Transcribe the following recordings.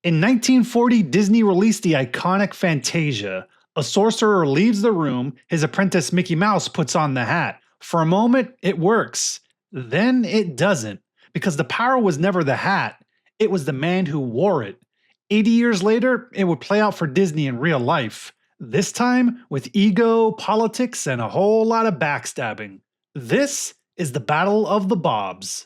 In 1940, Disney released the iconic Fantasia. A sorcerer leaves the room, his apprentice Mickey Mouse puts on the hat. For a moment, it works. Then it doesn't, because the power was never the hat, it was the man who wore it. 80 years later, it would play out for Disney in real life. This time with ego, politics, and a whole lot of backstabbing. This is the Battle of the Bobs.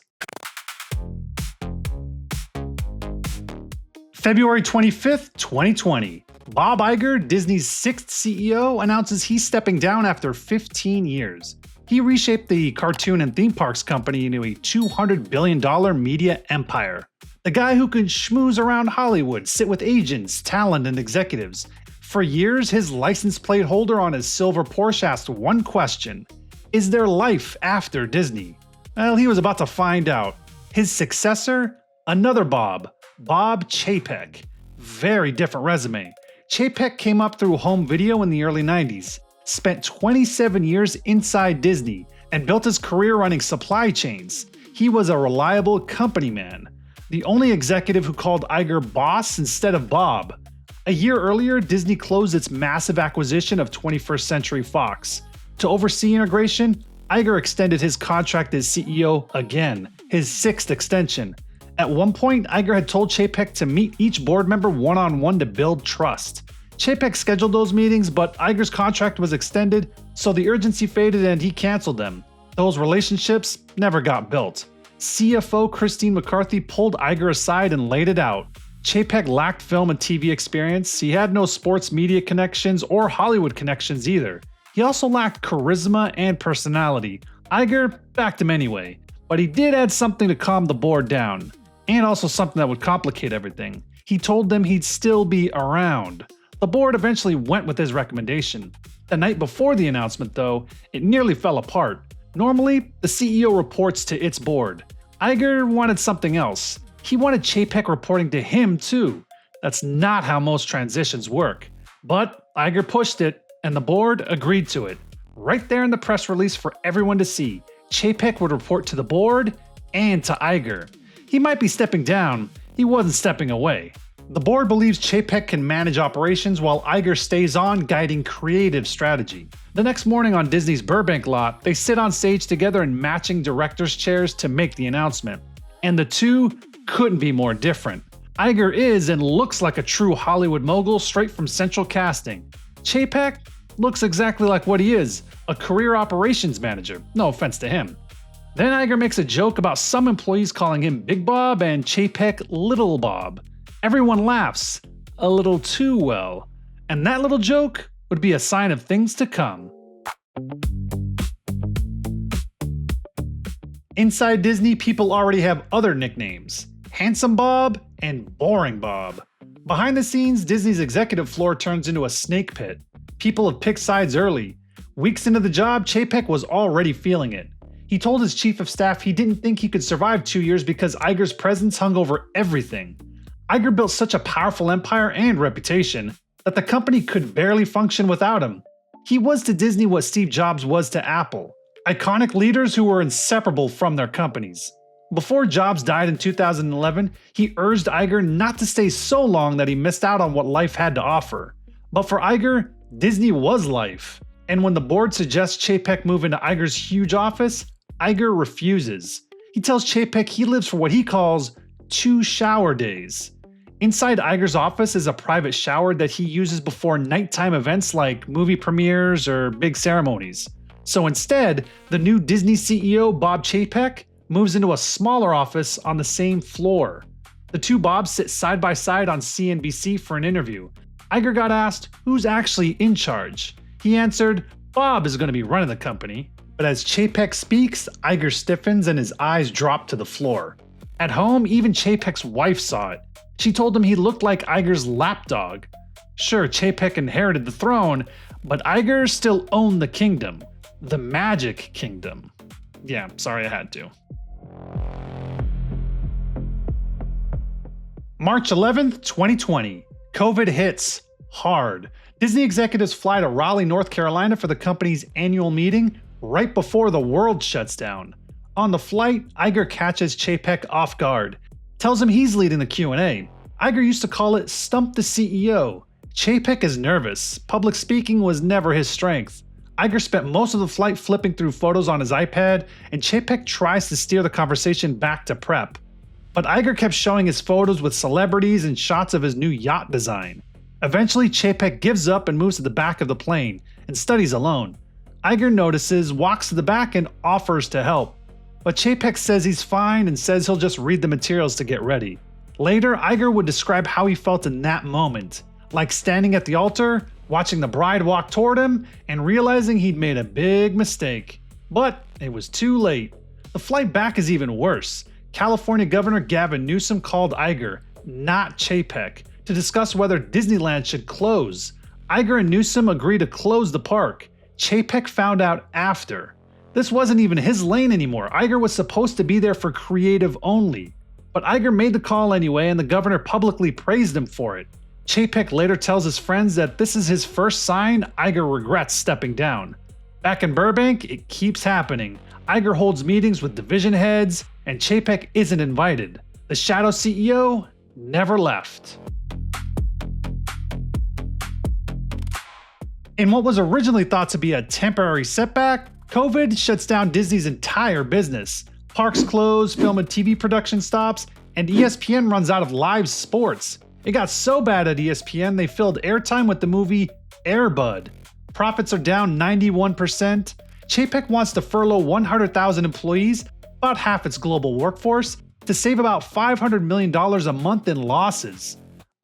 February 25th, 2020. Bob Iger, Disney's 6th CEO, announces he's stepping down after 15 years. He reshaped the cartoon and theme parks company into a $200 billion media empire. The guy who could schmooze around Hollywood, sit with agents, talent, and executives. For years, his license plate holder on his silver Porsche asked one question: is there life after Disney? Well, he was about to find out. His successor? Another Bob Chapek. Very different resume. Chapek came up through home video in the early 90s, spent 27 years inside Disney, and built his career running supply chains. He was a reliable company man. The only executive who called Iger boss instead of Bob. A year earlier, Disney closed its massive acquisition of 21st Century Fox. To oversee integration, Iger extended his contract as CEO again, his 6th extension. At one point, Iger had told Chapek to meet each board member one-on-one to build trust. Chapek scheduled those meetings, but Iger's contract was extended, so the urgency faded and he canceled them. Those relationships never got built. CFO Christine McCarthy pulled Iger aside and laid it out. Chapek lacked film and TV experience, he had no sports media connections or Hollywood connections either. He also lacked charisma and personality. Iger backed him anyway, but he did add something to calm the board down. And also something that would complicate everything. He told them he'd still be around. The board eventually went with his recommendation. The night before the announcement, though, it nearly fell apart. Normally, the CEO reports to its board. Iger wanted something else. He wanted Chapek reporting to him, too. That's not how most transitions work. But Iger pushed it, and the board agreed to it. Right there in the press release for everyone to see, Chapek would report to the board and to Iger. He might be stepping down, he wasn't stepping away. The board believes Chapek can manage operations while Iger stays on guiding creative strategy. The next morning on Disney's Burbank lot, they sit on stage together in matching director's chairs to make the announcement. And the two couldn't be more different. Iger is and looks like a true Hollywood mogul straight from Central Casting. Chapek looks exactly like what he is, a career operations manager, no offense to him. Then Iger makes a joke about some employees calling him Big Bob and Chapek Little Bob. Everyone laughs, a little too well, and that little joke would be a sign of things to come. Inside Disney, people already have other nicknames: Handsome Bob and Boring Bob. Behind the scenes, Disney's executive floor turns into a snake pit. People have picked sides early. Weeks into the job, Chapek was already feeling it. He told his chief of staff he didn't think he could survive 2 years because Iger's presence hung over everything. Iger built such a powerful empire and reputation that the company could barely function without him. He was to Disney what Steve Jobs was to Apple, iconic leaders who were inseparable from their companies. Before Jobs died in 2011, he urged Iger not to stay so long that he missed out on what life had to offer. But for Iger, Disney was life. And when the board suggests Chapek move into Iger's huge office, Iger refuses. He tells Chapek he lives for what he calls 2 shower days. Inside Iger's office is a private shower that he uses before nighttime events like movie premieres or big ceremonies. So instead, the new Disney CEO Bob Chapek moves into a smaller office on the same floor. The two Bobs sit side by side on CNBC for an interview. Iger got asked who's actually in charge. He answered, Bob is going to be running the company. But as Chapek speaks, Iger stiffens and his eyes drop to the floor. At home, even Chapek's wife saw it. She told him he looked like Iger's lapdog. Sure, Chapek inherited the throne, but Iger still owned the kingdom. The Magic Kingdom. Yeah, sorry I had to. March 11th, 2020. COVID hits hard. Disney executives fly to Raleigh, North Carolina for the company's annual meeting right before the world shuts down. On the flight, Iger catches Chapek off guard, tells him he's leading the Q&A. Iger used to call it "Stump the CEO." Chapek is nervous. Public speaking was never his strength. Iger spent most of the flight flipping through photos on his iPad, and Chapek tries to steer the conversation back to prep. But Iger kept showing his photos with celebrities and shots of his new yacht design. Eventually, Chapek gives up and moves to the back of the plane and studies alone. Iger notices, walks to the back, and offers to help. But Chapek says he's fine and says he'll just read the materials to get ready. Later, Iger would describe how he felt in that moment, like standing at the altar, watching the bride walk toward him, and realizing he'd made a big mistake. But it was too late. The flight back is even worse. California Governor Gavin Newsom called Iger, not Chapek, to discuss whether Disneyland should close. Iger and Newsom agreed to close the park. Chapek found out after. This wasn't even his lane anymore. Iger was supposed to be there for creative only. But Iger made the call anyway, and the governor publicly praised him for it. Chapek later tells his friends that this is his first sign Iger regrets stepping down. Back in Burbank, it keeps happening. Iger holds meetings with division heads, and Chapek isn't invited. The shadow CEO never left. In what was originally thought to be a temporary setback, COVID shuts down Disney's entire business. Parks close, film and TV production stops, and ESPN runs out of live sports. It got so bad at ESPN they filled airtime with the movie Air Bud. Profits are down 91%. Chapek wants to furlough 100,000 employees, about half its global workforce, to save about $500 million a month in losses.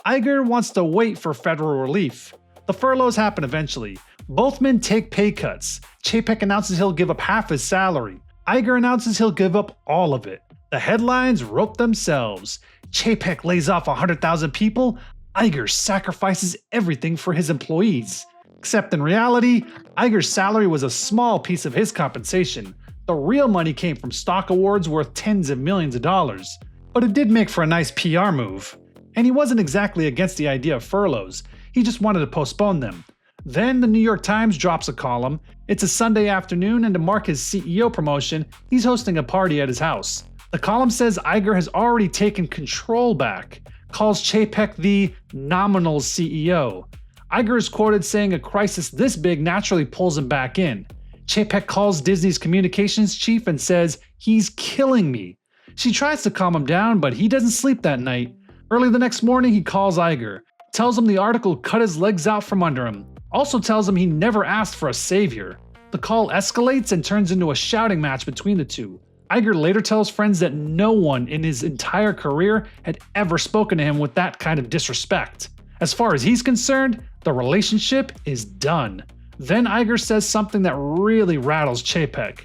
Iger wants to wait for federal relief. The furloughs happen eventually. Both men take pay cuts. Chapek announces he'll give up half his salary. Iger announces he'll give up all of it. The headlines wrote themselves. Chapek lays off 100,000 people. Iger sacrifices everything for his employees. Except in reality, Iger's salary was a small piece of his compensation. The real money came from stock awards worth tens of millions of dollars. But it did make for a nice PR move. And he wasn't exactly against the idea of furloughs. He just wanted to postpone them. Then the New York Times drops a column. It's a Sunday afternoon, and to mark his CEO promotion, he's hosting a party at his house. The column says Iger has already taken control back, calls Chapek the nominal CEO. Iger is quoted saying a crisis this big naturally pulls him back in. Chapek calls Disney's communications chief and says, "He's killing me." She tries to calm him down, but he doesn't sleep that night. Early the next morning, he calls Iger, tells him the article cut his legs out from under him, also tells him he never asked for a savior. The call escalates and turns into a shouting match between the two. Iger later tells friends that no one in his entire career had ever spoken to him with that kind of disrespect. As far as he's concerned, the relationship is done. Then Iger says something that really rattles Chapek.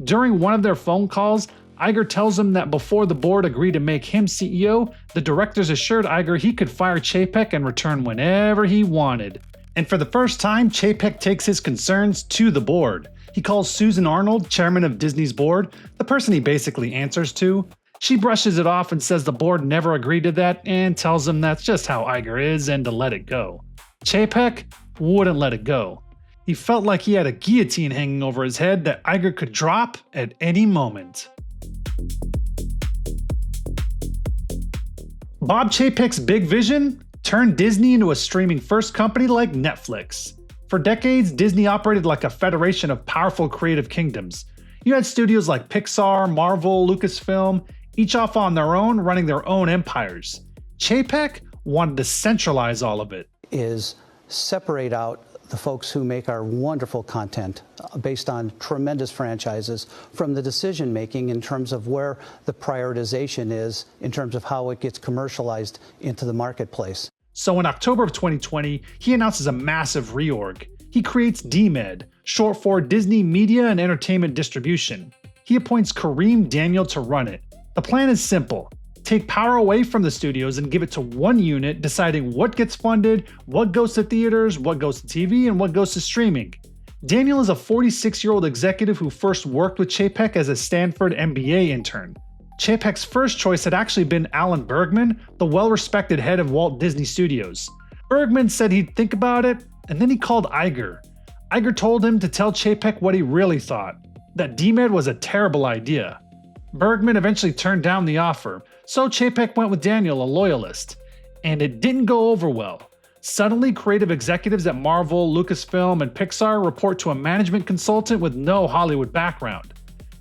During one of their phone calls, Iger tells him that before the board agreed to make him CEO, the directors assured Iger he could fire Chapek and return whenever he wanted. And for the first time, Chapek takes his concerns to the board. He calls Susan Arnold, chairman of Disney's board, the person he basically answers to. She brushes it off and says the board never agreed to that and tells him that's just how Iger is and to let it go. Chapek wouldn't let it go. He felt like he had a guillotine hanging over his head that Iger could drop at any moment. Bob Chapek's big vision? Turn Disney into a streaming-first company like Netflix. For decades, Disney operated like a federation of powerful creative kingdoms. You had studios like Pixar, Marvel, Lucasfilm, each off on their own, running their own empires. Chapek wanted to centralize all of it. Is separate out the folks who make our wonderful content based on tremendous franchises from the decision making in terms of where the prioritization is in terms of how it gets commercialized into the marketplace. So in October of 2020, he announces a massive reorg. He creates DMED, short for Disney Media and Entertainment Distribution. He appoints Kareem Daniel to run it. The plan is simple. Take power away from the studios and give it to one unit, deciding what gets funded, what goes to theaters, what goes to TV, and what goes to streaming. Daniel is a 46-year-old executive who first worked with Chapek as a Stanford MBA intern. Chapek's first choice had actually been Alan Bergman, the well-respected head of Walt Disney Studios. Bergman said he'd think about it, and then he called Iger. Iger told him to tell Chapek what he really thought, that DMED was a terrible idea. Bergman eventually turned down the offer, so Chapek went with Daniel, a loyalist. And it didn't go over well. Suddenly, creative executives at Marvel, Lucasfilm, and Pixar report to a management consultant with no Hollywood background.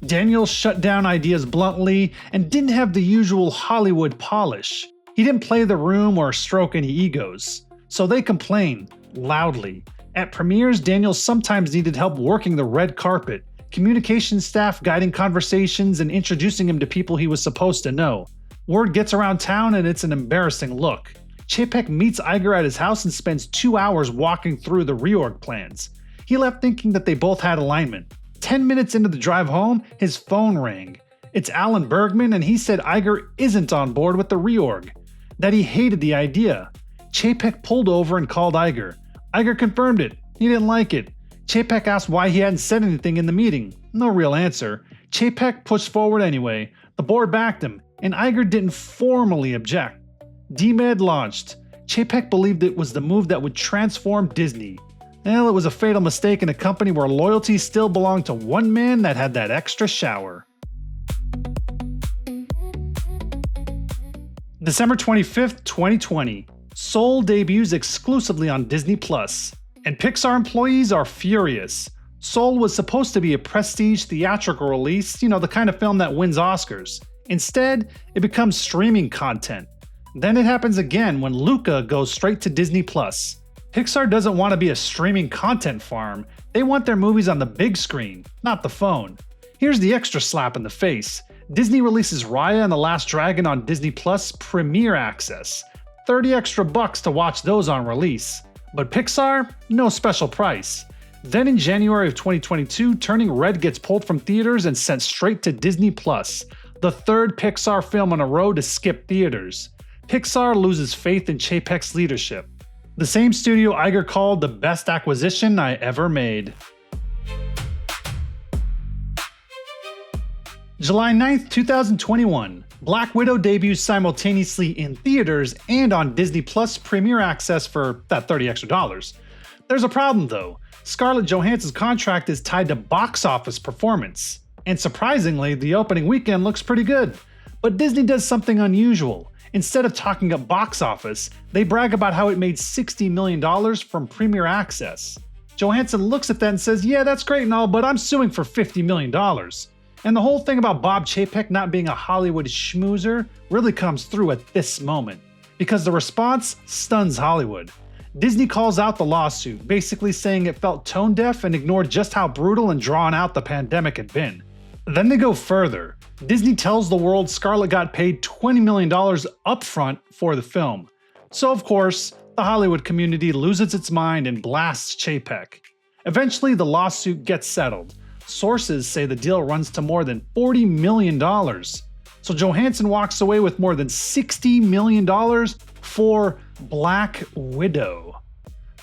Daniels shut down ideas bluntly and didn't have the usual Hollywood polish. He didn't play the room or stroke any egos. So they complain, loudly. At premieres, Daniels sometimes needed help working the red carpet, communication staff guiding conversations and introducing him to people he was supposed to know. Word gets around town and it's an embarrassing look. Chapek meets Iger at his house and spends 2 hours walking through the reorg plans. He left thinking that they both had alignment. 10 minutes into the drive home, his phone rang. It's Alan Bergman and he said Iger isn't on board with the reorg. That he hated the idea. Chapek pulled over and called Iger. Iger confirmed it. He didn't like it. Chapek asked why he hadn't said anything in the meeting. No real answer. Chapek pushed forward anyway. The board backed him, and Iger didn't formally object. DMED launched. Chapek believed it was the move that would transform Disney. Well, it was a fatal mistake in a company where loyalty still belonged to one man that had that extra shower. December 25th, 2020. Soul debuts exclusively on Disney+, and Pixar employees are furious. Soul was supposed to be a prestige theatrical release, the kind of film that wins Oscars. Instead, it becomes streaming content. Then it happens again when Luca goes straight to Disney+. Pixar doesn't want to be a streaming content farm. They want their movies on the big screen, not the phone. Here's the extra slap in the face. Disney releases Raya and the Last Dragon on Disney+ Premier Access. $30 extra to watch those on release. But Pixar? No special price. Then in January of 2022, Turning Red gets pulled from theaters and sent straight to Disney+, the third Pixar film in a row to skip theaters. Pixar loses faith in Chapek's leadership. The same studio Iger called the best acquisition I ever made. July 9th, 2021. Black Widow debuts simultaneously in theaters and on Disney Plus Premier Access for that $30 extra. There's a problem though. Scarlett Johansson's contract is tied to box office performance. And surprisingly, the opening weekend looks pretty good. But Disney does something unusual. Instead of talking up box office, they brag about how it made $60 million from Premier Access. Johansson looks at that and says, yeah, that's great and all, but I'm suing for $50 million. And the whole thing about Bob Chapek not being a Hollywood schmoozer really comes through at this moment, because the response stuns Hollywood. Disney calls out the lawsuit, basically saying it felt tone deaf and ignored just how brutal and drawn out the pandemic had been. Then they go further. Disney tells the world Scarlett got paid $20 million upfront for the film. So of course, the Hollywood community loses its mind and blasts Chapek. Eventually, the lawsuit gets settled. Sources say the deal runs to more than $40 million. So Johansson walks away with more than $60 million for Black Widow.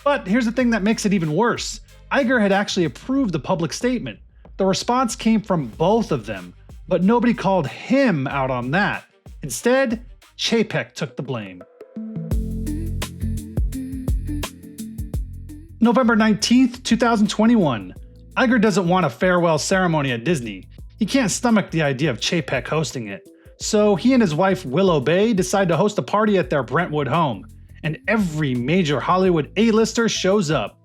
But here's the thing that makes it even worse. Iger had actually approved the public statement. The response came from both of them, but nobody called him out on that. Instead, Chapek took the blame. November 19th, 2021. Iger doesn't want a farewell ceremony at Disney. He can't stomach the idea of Chapek hosting it. So he and his wife Willow Bay decide to host a party at their Brentwood home. And every major Hollywood A-lister shows up.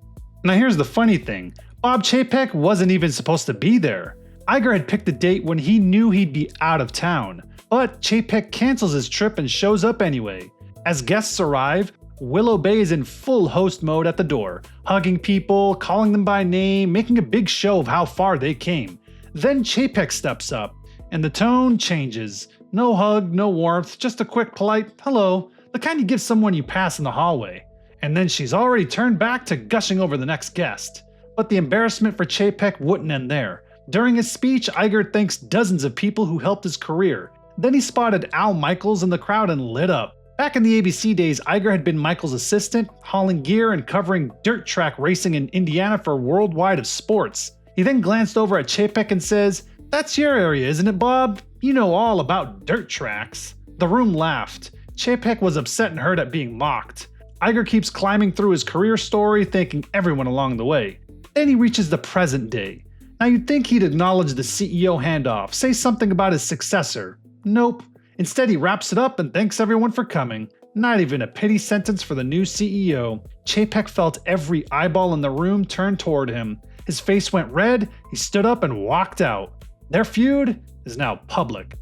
Now here's the funny thing. Bob Chapek wasn't even supposed to be there. Iger had picked a date when he knew he'd be out of town. But Chapek cancels his trip and shows up anyway. As guests arrive, Willow Bay is in full host mode at the door, hugging people, calling them by name, making a big show of how far they came. Then Chapek steps up, and the tone changes. No hug, no warmth, just a quick polite hello, the kind you give someone you pass in the hallway. And then she's already turned back to gushing over the next guest. But the embarrassment for Chapek wouldn't end there. During his speech, Iger thanks dozens of people who helped his career. Then he spotted Al Michaels in the crowd and lit up. Back in the ABC days, Iger had been Michaels' assistant, hauling gear and covering dirt track racing in Indiana for Worldwide of Sports. He then glanced over at Chapek and says, "That's your area, isn't it, Bob? You know all about dirt tracks." The room laughed. Chapek was upset and hurt at being mocked. Iger keeps climbing through his career story, thanking everyone along the way. Then he reaches the present day. Now you'd think he'd acknowledge the CEO handoff, say something about his successor. Nope. Instead he wraps it up and thanks everyone for coming. Not even a pity sentence for the new CEO. Chapek felt every eyeball in the room turn toward him. His face went red, he stood up and walked out. Their feud is now public.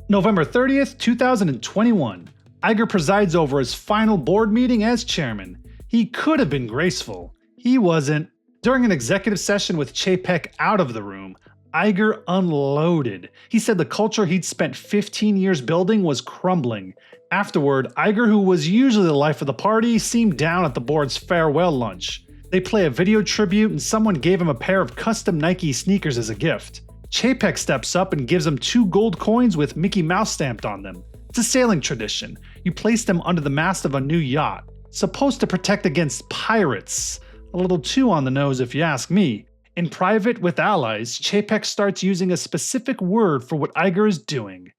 November 30th, 2021. Iger presides over his final board meeting as chairman. He could have been graceful. He wasn't. During an executive session with Chapek out of the room, Iger unloaded. He said the culture he'd spent 15 years building was crumbling. Afterward, Iger, who was usually the life of the party, seemed down at the board's farewell lunch. They play a video tribute and someone gave him a pair of custom Nike sneakers as a gift. Chapek steps up and gives him 2 gold coins with Mickey Mouse stamped on them. It's a sailing tradition. You place them under the mast of a new yacht. Supposed to protect against pirates. A little too on the nose if you ask me. In private with allies, Chapek starts using a specific word for what Iger is doing.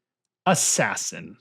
Assassin.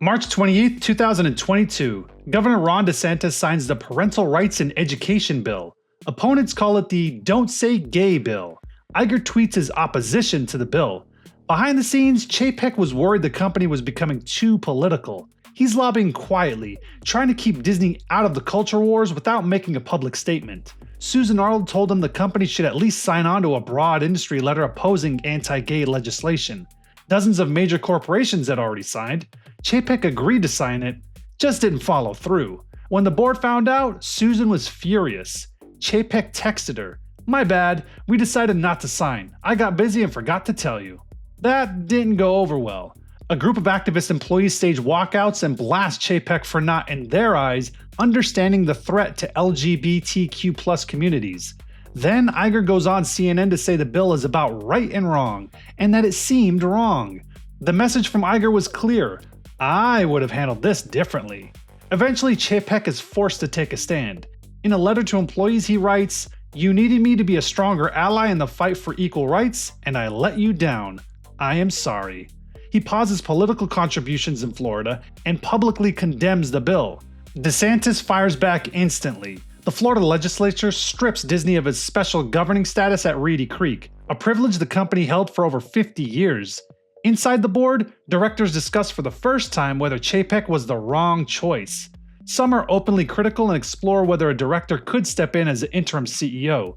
March 28, 2022. Governor Ron DeSantis signs the Parental Rights in Education bill. Opponents call it the Don't Say Gay bill. Iger tweets his opposition to the bill. Behind the scenes, Chapek was worried the company was becoming too political. He's lobbying quietly, trying to keep Disney out of the culture wars without making a public statement. Susan Arnold told him the company should at least sign on to a broad industry letter opposing anti-gay legislation. Dozens of major corporations had already signed. Chapek agreed to sign it, just didn't follow through. When the board found out, Susan was furious. Chapek texted her, "My bad, we decided not to sign. I got busy and forgot to tell you." That didn't go over well. A group of activist employees stage walkouts and blast Chapek for not, in their eyes, understanding the threat to LGBTQ+ communities. Then Iger goes on CNN to say the bill is about right and wrong, and that it seemed wrong. The message from Iger was clear. I would have handled this differently. Eventually, Chapek is forced to take a stand. In a letter to employees, he writes, "You needed me to be a stronger ally in the fight for equal rights, and I let you down. I am sorry." He pauses political contributions in Florida and publicly condemns the bill. DeSantis fires back instantly. The Florida legislature strips Disney of its special governing status at Reedy Creek, a privilege the company held for over 50 years. Inside the board, directors discuss for the first time whether Chapek was the wrong choice. Some are openly critical and explore whether a director could step in as an interim CEO.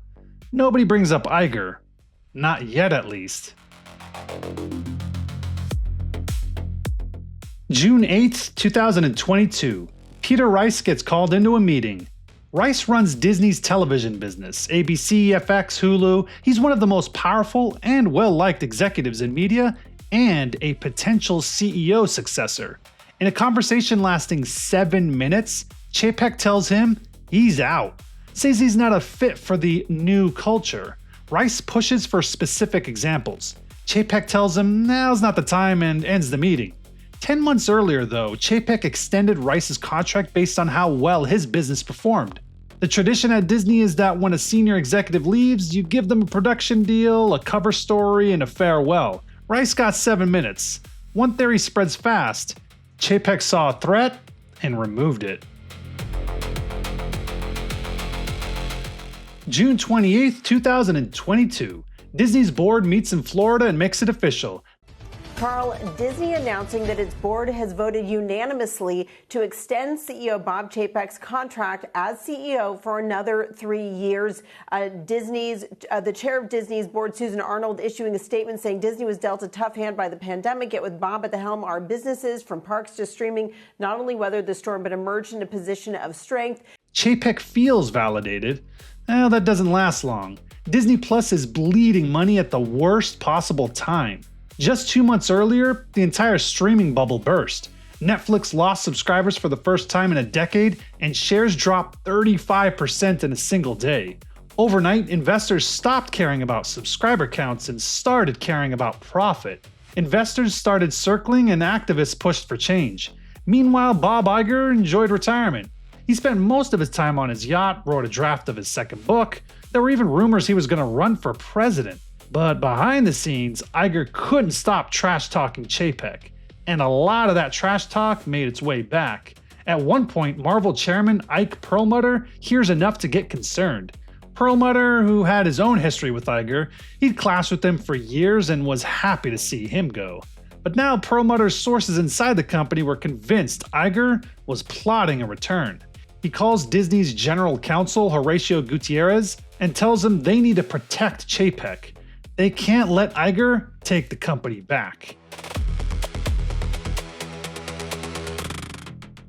Nobody brings up Iger. Not yet, at least. June 8, 2022. Peter Rice gets called into a meeting. Rice runs Disney's television business, ABC, FX, Hulu. He's one of the most powerful and well-liked executives in media and a potential CEO successor. In a conversation lasting 7 minutes, Chapek tells him he's out. Says he's not a fit for the new culture. Rice pushes for specific examples. Chapek tells him now's not the time and ends the meeting. 10 months earlier, though, Chapek extended Rice's contract based on how well his business performed. The tradition at Disney is that when a senior executive leaves, you give them a production deal, a cover story, and a farewell. Rice got 7 minutes. One theory spreads fast. Chapek saw a threat and removed it. June 28, 2022. Disney's board meets in Florida and makes it official. Carl, Disney announcing that its board has voted unanimously to extend CEO Bob Chapek's contract as CEO for another 3 years. The chair of Disney's board, Susan Arnold, issuing a statement saying Disney was dealt a tough hand by the pandemic, yet with Bob at the helm, our businesses, from parks to streaming, not only weathered the storm, but emerged in a position of strength. Chapek feels validated. Well, that doesn't last long. Disney Plus is bleeding money at the worst possible time. Just 2 months earlier, the entire streaming bubble burst. Netflix lost subscribers for the first time in a decade, and shares dropped 35% in a single day. Overnight, investors stopped caring about subscriber counts and started caring about profit. Investors started circling and activists pushed for change. Meanwhile, Bob Iger enjoyed retirement. He spent most of his time on his yacht, wrote a draft of his second book. There were even rumors he was going to run for president. But behind the scenes, Iger couldn't stop trash-talking Chapek, and a lot of that trash talk made its way back. At one point, Marvel chairman Ike Perlmutter hears enough to get concerned. Perlmutter, who had his own history with Iger, he'd clashed with him for years and was happy to see him go. But now Perlmutter's sources inside the company were convinced Iger was plotting a return. He calls Disney's general counsel Horacio Gutierrez and tells him they need to protect Chapek. They can't let Iger take the company back.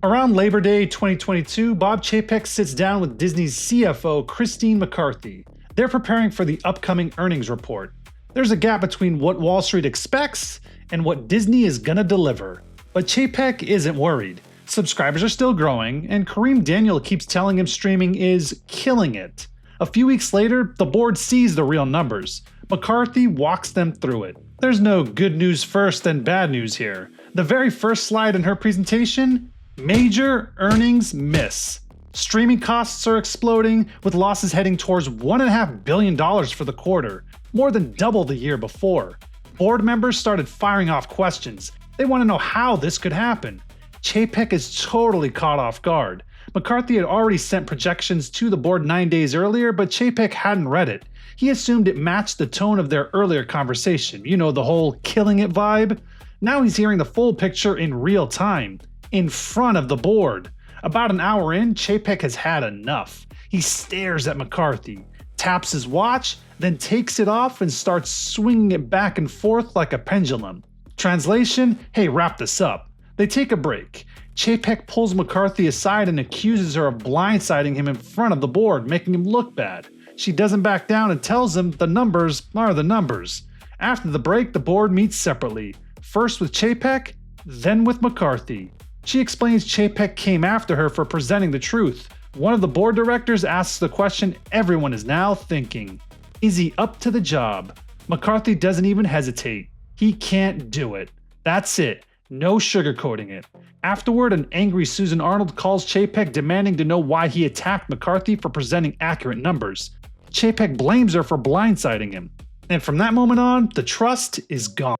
Around Labor Day 2022, Bob Chapek sits down with Disney's CFO Christine McCarthy. They're preparing for the upcoming earnings report. There's a gap between what Wall Street expects and what Disney is gonna deliver. But Chapek isn't worried. Subscribers are still growing, and Kareem Daniel keeps telling him streaming is killing it. A few weeks later, the board sees the real numbers. McCarthy walks them through it. There's no good news first and bad news here. The very first slide in her presentation: major earnings miss. Streaming costs are exploding, with losses heading towards $1.5 billion for the quarter, more than double the year before. Board members started firing off questions. They want to know how this could happen. Chapek is totally caught off guard. McCarthy had already sent projections to the board 9 days earlier, but Chapek hadn't read it. He assumed it matched the tone of their earlier conversation, the whole killing it vibe. Now he's hearing the full picture in real time, in front of the board. About an hour in, Chapek has had enough. He stares at McCarthy, taps his watch, then takes it off and starts swinging it back and forth like a pendulum. Translation: hey, wrap this up. They take a break. Chapek pulls McCarthy aside and accuses her of blindsiding him in front of the board, making him look bad. She doesn't back down and tells him the numbers are the numbers. After the break, the board meets separately, first with Chapek, then with McCarthy. She explains Chapek came after her for presenting the truth. One of the board directors asks the question everyone is now thinking: is he up to the job? McCarthy doesn't even hesitate. He can't do it. That's it. No sugarcoating it. Afterward, an angry Susan Arnold calls Chapek, demanding to know why he attacked McCarthy for presenting accurate numbers. Chapek blames her for blindsiding him. And from that moment on, the trust is gone.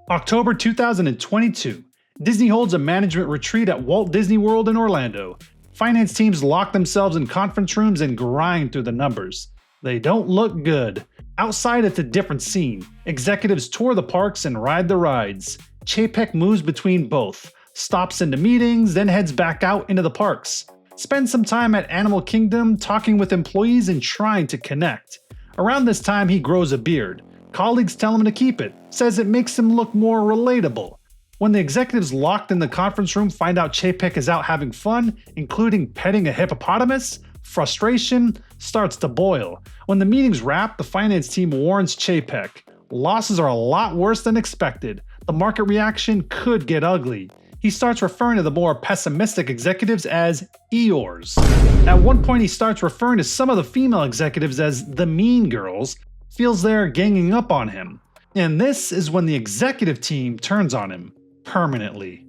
October 2022. Disney holds a management retreat at Walt Disney World in Orlando. Finance teams lock themselves in conference rooms and grind through the numbers. They don't look good. Outside, it's a different scene. Executives tour the parks and ride the rides. Chapek moves between both, stops into meetings, then heads back out into the parks. Spends some time at Animal Kingdom talking with employees and trying to connect. Around this time, he grows a beard. Colleagues tell him to keep it, says it makes him look more relatable. When the executives locked in the conference room find out Chapek is out having fun, including petting a hippopotamus, frustration starts to boil. When the meetings wrap, the finance team warns Chapek. Losses are a lot worse than expected. The market reaction could get ugly. He starts referring to the more pessimistic executives as Eeyores. At one point, he starts referring to some of the female executives as the mean girls, feels they're ganging up on him. And this is when the executive team turns on him, permanently.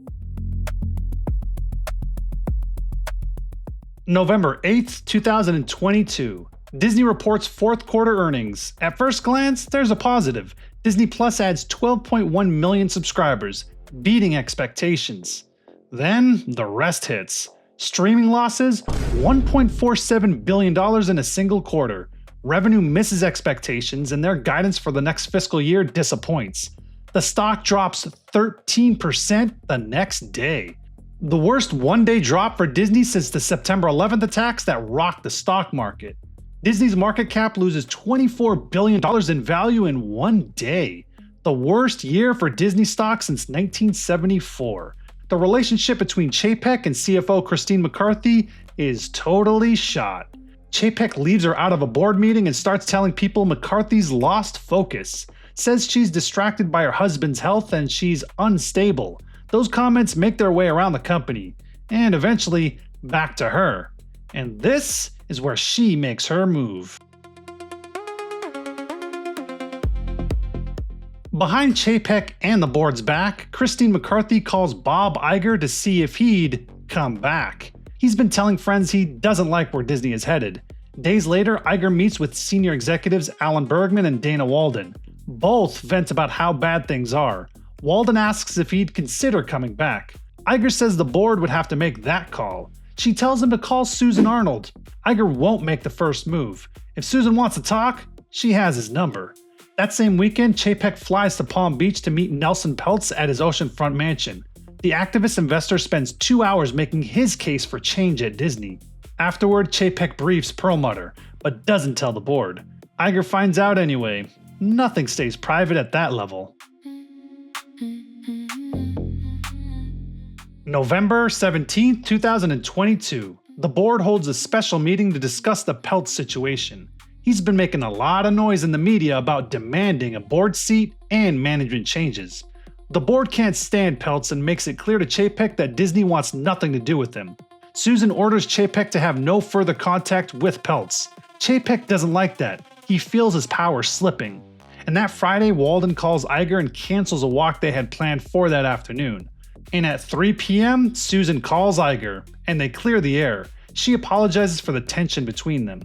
November 8th, 2022. Disney reports fourth quarter earnings. At first glance, there's a positive. Disney Plus adds 12.1 million subscribers, beating expectations. Then, the rest hits. Streaming losses, $1.47 billion in a single quarter. Revenue misses expectations, and their guidance for the next fiscal year disappoints. The stock drops 13% the next day. The worst one-day drop for Disney since the September 11th attacks that rocked the stock market. Disney's market cap loses $24 billion in value in one day. The worst year for Disney stock since 1974. The relationship between Chapek and CFO Christine McCarthy is totally shot. Chapek leaves her out of a board meeting and starts telling people McCarthy's lost focus. Says she's distracted by her husband's health and she's unstable. Those comments make their way around the company, and eventually back to her. And this is where she makes her move. Behind Chapek and the board's back, Christine McCarthy calls Bob Iger to see if he'd come back. He's been telling friends he doesn't like where Disney is headed. Days later, Iger meets with senior executives Alan Bergman and Dana Walden. Both vent about how bad things are. Walden asks if he'd consider coming back. Iger says the board would have to make that call. She tells him to call Susan Arnold. Iger won't make the first move. If Susan wants to talk, she has his number. That same weekend, Chapek flies to Palm Beach to meet Nelson Peltz at his oceanfront mansion. The activist investor spends 2 hours making his case for change at Disney. Afterward, Chapek briefs Perlmutter, but doesn't tell the board. Iger finds out anyway. Nothing stays private at that level. November 17, 2022. The board holds a special meeting to discuss the Peltz situation. He's been making a lot of noise in the media about demanding a board seat and management changes. The board can't stand Peltz and makes it clear to Chapek that Disney wants nothing to do with him. Susan orders Chapek to have no further contact with Peltz. Chapek doesn't like that. He feels his power slipping. And that Friday, Walden calls Iger and cancels a walk they had planned for that afternoon. And at 3 p.m., Susan calls Iger, and they clear the air. She apologizes for the tension between them.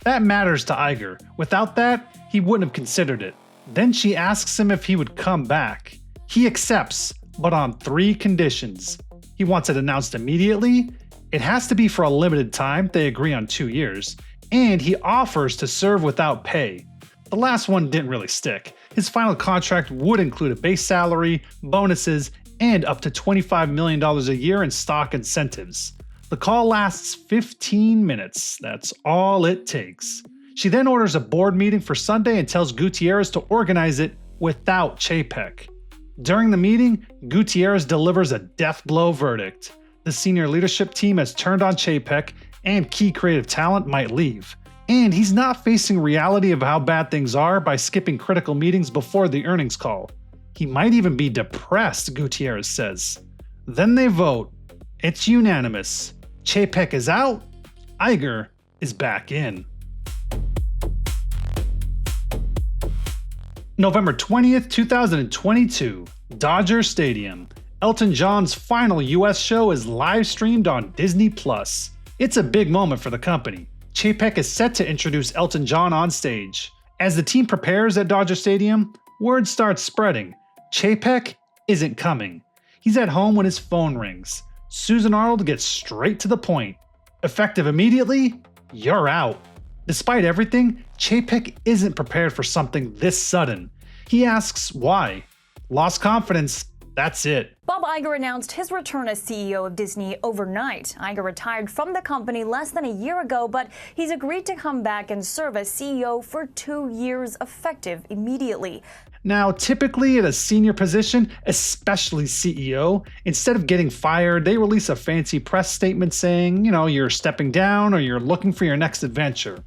That matters to Iger. Without that, he wouldn't have considered it. Then she asks him if he would come back. He accepts, but on 3 conditions. He wants it announced immediately, it has to be for a limited time, they agree on 2 years, and he offers to serve without pay. The last one didn't really stick. His final contract would include a base salary, bonuses, and up to $25 million a year in stock incentives. The call lasts 15 minutes. That's all it takes. She then orders a board meeting for Sunday and tells Gutierrez to organize it without Chapek. During the meeting, Gutierrez delivers a death blow verdict. The senior leadership team has turned on Chapek, and key creative talent might leave. And he's not facing reality of how bad things are by skipping critical meetings before the earnings call. He might even be depressed, Gutierrez says. Then they vote. It's unanimous. Chapek is out. Iger is back in. November 20th, 2022. Dodger Stadium. Elton John's final US show is live streamed on Disney+. It's a big moment for the company. Chapek is set to introduce Elton John on stage. As the team prepares at Dodger Stadium, word starts spreading. Chapek isn't coming. He's at home when his phone rings. Susan Arnold gets straight to the point. Effective immediately, you're out. Despite everything, Chapek isn't prepared for something this sudden. He asks why. Lost confidence, that's it. Bob Iger announced his return as CEO of Disney overnight. Iger retired from the company less than a year ago, but he's agreed to come back and serve as CEO for 2 years, effective immediately. Now, typically at a senior position, especially CEO, instead of getting fired, they release a fancy press statement saying, you're stepping down or you're looking for your next adventure.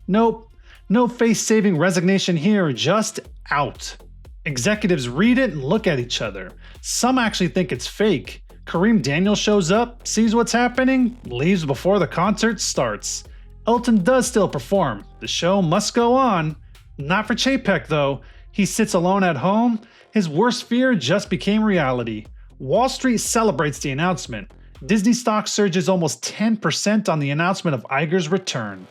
Nope, no face-saving resignation here, just out. Executives read it and look at each other. Some actually think it's fake. Kareem Daniels shows up, sees what's happening, leaves before the concert starts. Elton does still perform. The show must go on. Not for Chapek though. He sits alone at home. His worst fear just became reality. Wall Street celebrates the announcement. Disney stock surges almost 10% on the announcement of Iger's return.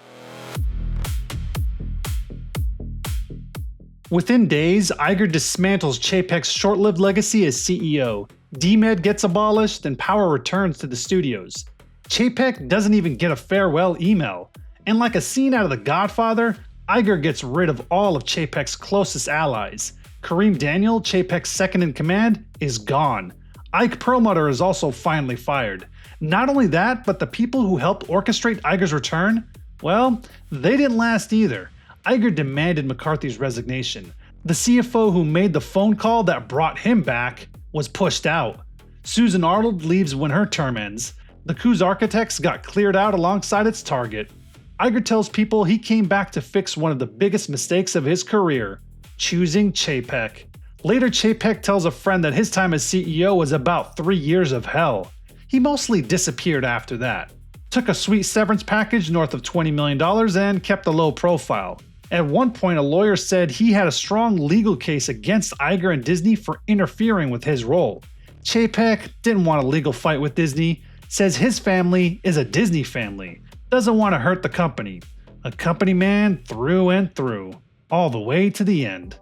Within days, Iger dismantles Chapek's short-lived legacy as CEO. DMED gets abolished and power returns to the studios. Chapek doesn't even get a farewell email. And like a scene out of The Godfather, Iger gets rid of all of Chapek's closest allies. Kareem Daniel, Chapek's second in command, is gone. Ike Perlmutter is also finally fired. Not only that, but the people who helped orchestrate Iger's return, well, they didn't last either. Iger demanded McCarthy's resignation. The CFO who made the phone call that brought him back was pushed out. Susan Arnold leaves when her term ends. The Coup's architects got cleared out alongside its target. Iger tells people he came back to fix one of the biggest mistakes of his career, choosing Chapek. Later, Chapek tells a friend that his time as CEO was about 3 years of hell. He mostly disappeared after that. Took a sweet severance package north of $20 million and kept a low profile. At one point, a lawyer said he had a strong legal case against Iger and Disney for interfering with his role. Chapek didn't want a legal fight with Disney, says his family is a Disney family, doesn't want to hurt the company. A company man through and through, all the way to the end.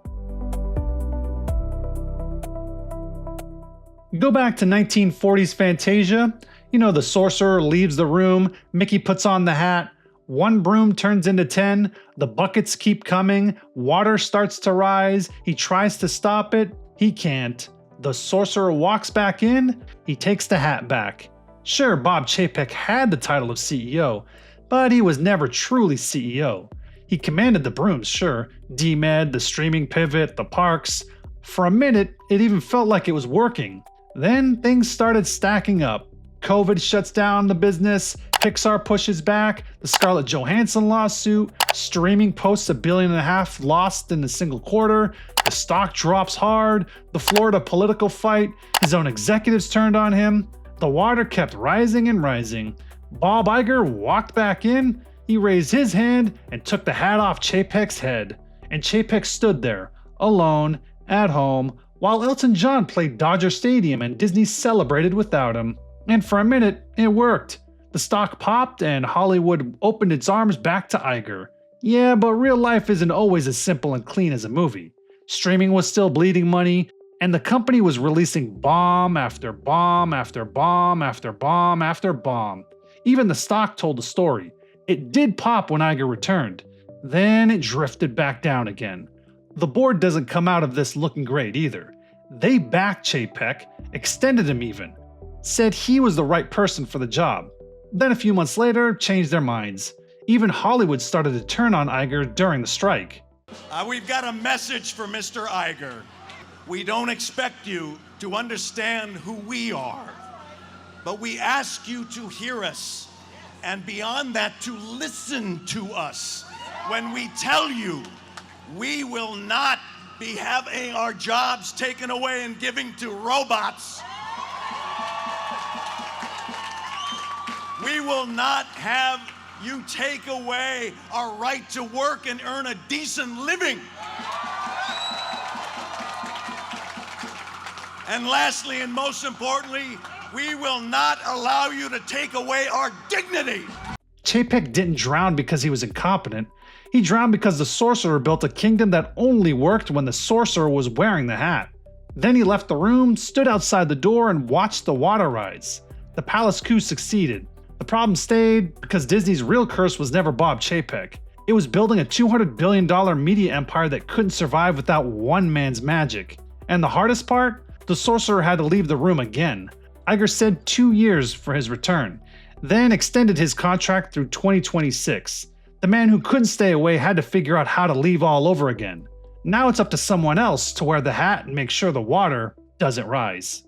Go back to 1940s Fantasia. You know, the sorcerer leaves the room, Mickey puts on the hat, one broom turns into 10, the buckets keep coming, water starts to rise, he tries to stop it, he can't. The sorcerer walks back in, he takes the hat back. Sure, Bob Chapek had the title of CEO, but he was never truly CEO. He commanded the brooms, sure, DMed, the streaming pivot, the parks. For a minute, it even felt like it was working. Then things started stacking up. COVID shuts down the business, Pixar pushes back, the Scarlett Johansson lawsuit, streaming posts $1.5 billion lost in a single quarter, the stock drops hard, the Florida political fight, his own executives turned on him. The water kept rising and rising. Bob Iger walked back in, he raised his hand and took the hat off Chapek's head. And Chapek stood there, alone, at home, while Elton John played Dodger Stadium and Disney celebrated without him. And for a minute, it worked. The stock popped and Hollywood opened its arms back to Iger. Yeah, but real life isn't always as simple and clean as a movie. Streaming was still bleeding money, and the company was releasing bomb after bomb after bomb after bomb after bomb. Even the stock told the story. It did pop when Iger returned. Then it drifted back down again. The board doesn't come out of this looking great either. They backed Chapek, extended him even, said he was the right person for the job. Then a few months later, changed their minds. Even Hollywood started to turn on Iger during the strike. We've got a message for Mr. Iger. We don't expect you to understand who we are, but we ask you to hear us, and beyond that, to listen to us. When we tell you we will not be having our jobs taken away and giving to robots. We will not have you take away our right to work and earn a decent living. And lastly, and most importantly, we will not allow you to take away our dignity. Chapek didn't drown because he was incompetent. He drowned because the sorcerer built a kingdom that only worked when the sorcerer was wearing the hat. Then he left the room, stood outside the door, and watched the water rise. The palace coup succeeded. The problem stayed because Disney's real curse was never Bob Chapek. It was building a $200 billion media empire that couldn't survive without one man's magic. And the hardest part? The sorcerer had to leave the room again. Iger said 2 years for his return, then extended his contract through 2026. The man who couldn't stay away had to figure out how to leave all over again. Now it's up to someone else to wear the hat and make sure the water doesn't rise.